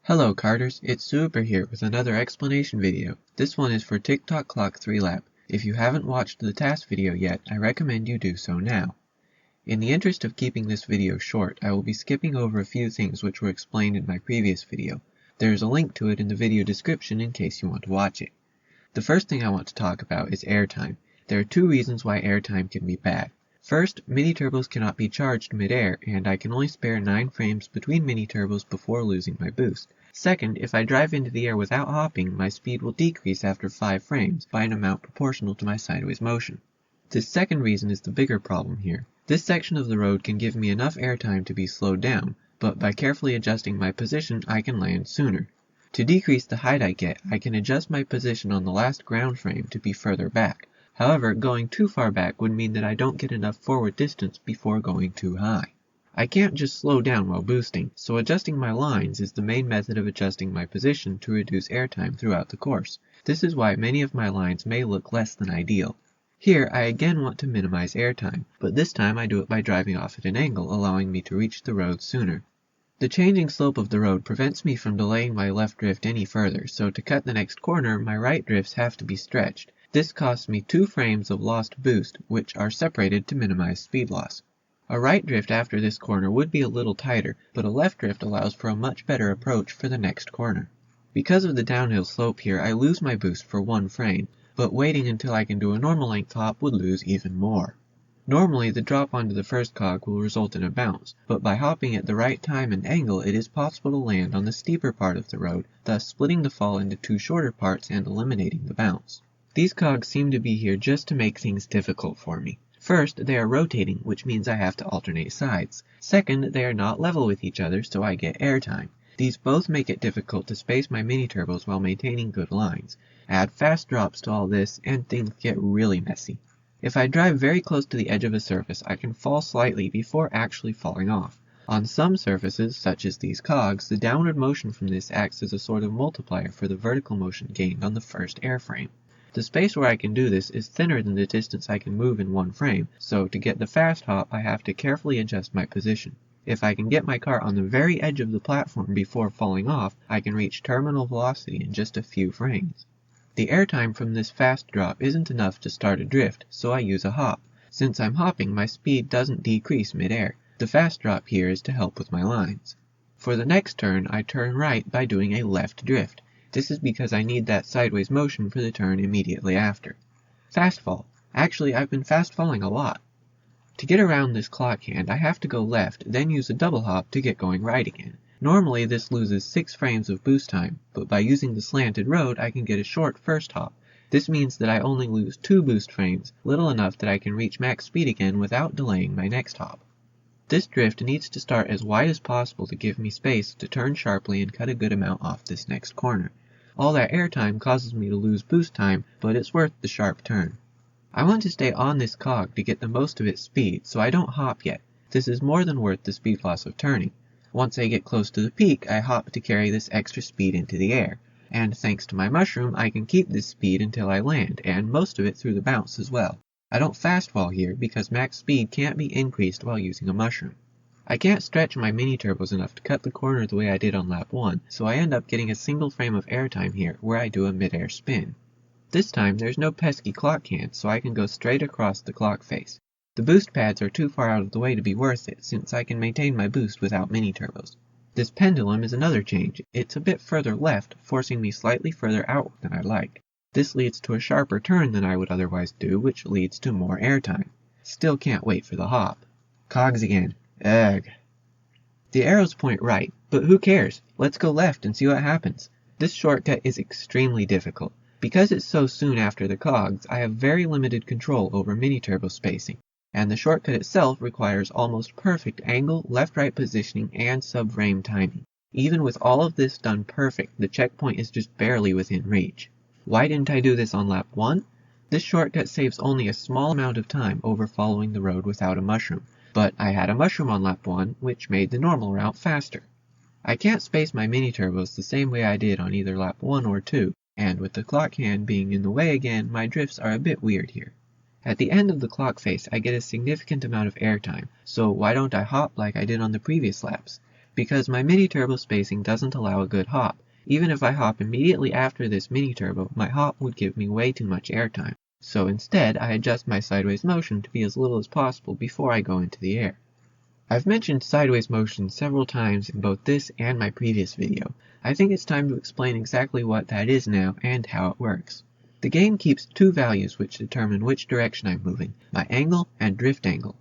Hello Carters, it's Super here with another explanation video. This one is for Tock Clock 3 Lap. If you haven't watched the task video yet, I recommend you do so now. In the interest of keeping this video short, I will be skipping over a few things which were explained in my previous video. There is a link to it in the video description in case you want to watch it. The first thing I want to talk about is airtime. There are two reasons why airtime can be bad. First, mini-turbos cannot be charged mid-air, and I can only spare 9 frames between mini-turbos before losing my boost. Second, if I drive into the air without hopping, my speed will decrease after 5 frames by an amount proportional to my sideways motion. This second reason is the bigger problem here. This section of the road can give me enough airtime to be slowed down, but by carefully adjusting my position, I can land sooner. To decrease the height I get, I can adjust my position on the last ground frame to be further back. However, going too far back would mean that I don't get enough forward distance before going too high. I can't just slow down while boosting, so adjusting my lines is the main method of adjusting my position to reduce airtime throughout the course. This is why many of my lines may look less than ideal. Here, I again want to minimize airtime, but this time I do it by driving off at an angle, allowing me to reach the road sooner. The changing slope of the road prevents me from delaying my left drift any further, so to cut the next corner, my right drifts have to be stretched. This costs me 2 frames of lost boost, which are separated to minimize speed loss. A right drift after this corner would be a little tighter, but a left drift allows for a much better approach for the next corner. Because of the downhill slope here, I lose my boost for 1 frame, but waiting until I can do a normal length hop would lose even more. Normally, the drop onto the first cog will result in a bounce, but by hopping at the right time and angle, it is possible to land on the steeper part of the road, thus splitting the fall into 2 shorter parts and eliminating the bounce. These cogs seem to be here just to make things difficult for me. First, they are rotating, which means I have to alternate sides. Second, they are not level with each other, so I get airtime. These both make it difficult to space my mini-turbos while maintaining good lines. Add fast drops to all this, and things get really messy. If I drive very close to the edge of a surface, I can fall slightly before actually falling off. On some surfaces, such as these cogs, the downward motion from this acts as a sort of multiplier for the vertical motion gained on the first airframe. The space where I can do this is thinner than the distance I can move in 1 frame, so to get the fast hop I have to carefully adjust my position. If I can get my car on the very edge of the platform before falling off, I can reach terminal velocity in just a few frames. The airtime from this fast drop isn't enough to start a drift, so I use a hop. Since I'm hopping, my speed doesn't decrease mid-air. The fast drop here is to help with my lines. For the next turn, I turn right by doing a left drift. This is because I need that sideways motion for the turn immediately after. Fast fall. Actually, I've been fast falling a lot. To get around this clock hand, I have to go left, then use a double hop to get going right again. Normally, this loses 6 frames of boost time, but by using the slanted road, I can get a short first hop. This means that I only lose 2 boost frames, little enough that I can reach max speed again without delaying my next hop. This drift needs to start as wide as possible to give me space to turn sharply and cut a good amount off this next corner. All that airtime causes me to lose boost time, but it's worth the sharp turn. I want to stay on this cog to get the most of its speed, so I don't hop yet. This is more than worth the speed loss of turning. Once I get close to the peak, I hop to carry this extra speed into the air. And thanks to my mushroom, I can keep this speed until I land, and most of it through the bounce as well. I don't fast fall here because max speed can't be increased while using a mushroom. I can't stretch my mini-turbos enough to cut the corner the way I did on lap 1, so I end up getting a single frame of airtime here where I do a mid-air spin. This time there's no pesky clock hand, so I can go straight across the clock face. The boost pads are too far out of the way to be worth it, since I can maintain my boost without mini-turbos. This pendulum is another change. It's a bit further left, forcing me slightly further out than I like. This leads to a sharper turn than I would otherwise do, which leads to more airtime. Still can't wait for the hop. Cogs again. Ugh. The arrows point right, but who cares? Let's go left and see what happens. This shortcut is extremely difficult. Because it's so soon after the cogs, I have very limited control over mini-turbo spacing, and the shortcut itself requires almost perfect angle, left-right positioning, and sub-frame timing. Even with all of this done perfect, the checkpoint is just barely within reach. Why didn't I do this on lap 1? This shortcut saves only a small amount of time over following the road without a mushroom. But I had a mushroom on lap 1, which made the normal route faster. I can't space my mini-turbos the same way I did on either lap 1 or 2, and with the clock hand being in the way again, my drifts are a bit weird here. At the end of the clock face, I get a significant amount of airtime, so why don't I hop like I did on the previous laps? because my mini-turbo spacing doesn't allow a good hop. Even if I hop immediately after this mini-turbo, my hop would give me way too much airtime. So instead, I adjust my sideways motion to be as little as possible before I go into the air. I've mentioned sideways motion several times in both this and my previous video. I think it's time to explain exactly what that is now and how it works. The game keeps two values which determine which direction I'm moving, my angle and drift angle.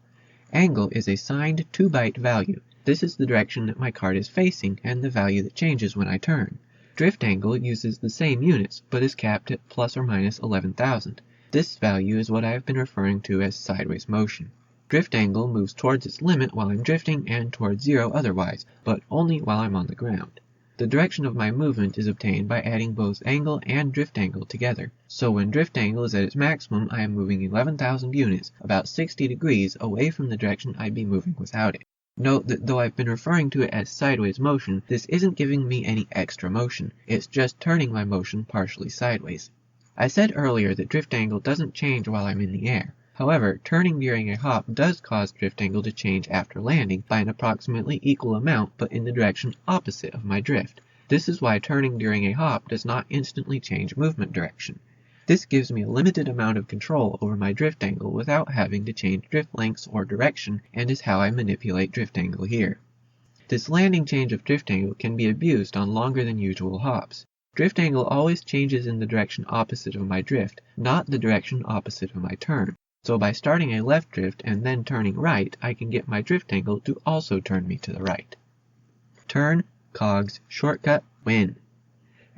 Angle is a signed 2-byte value. This is the direction that my cart is facing and the value that changes when I turn. Drift angle uses the same units, but is capped at plus or minus 11,000. This value is what I have been referring to as sideways motion. Drift angle moves towards its limit while I'm drifting and towards zero otherwise, but only while I'm on the ground. The direction of my movement is obtained by adding both angle and drift angle together. So when drift angle is at its maximum, I am moving 11,000 units, about 60 degrees, away from the direction I'd be moving without it. Note that though I've been referring to it as sideways motion, this isn't giving me any extra motion. It's just turning my motion partially sideways. I said earlier that drift angle doesn't change while I'm in the air. However, turning during a hop does cause drift angle to change after landing by an approximately equal amount but in the direction opposite of my drift. This is why turning during a hop does not instantly change movement direction. This gives me a limited amount of control over my drift angle without having to change drift lengths or direction, and is how I manipulate drift angle here. This landing change of drift angle can be abused on longer than usual hops. Drift angle always changes in the direction opposite of my drift, not the direction opposite of my turn. So by starting a left drift and then turning right, I can get my drift angle to also turn me to the right. Turn, cogs, shortcut, win.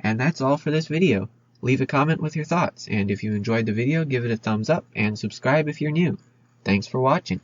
And that's all for this video. Leave a comment with your thoughts, and if you enjoyed the video, give it a thumbs up and subscribe if you're new. Thanks for watching.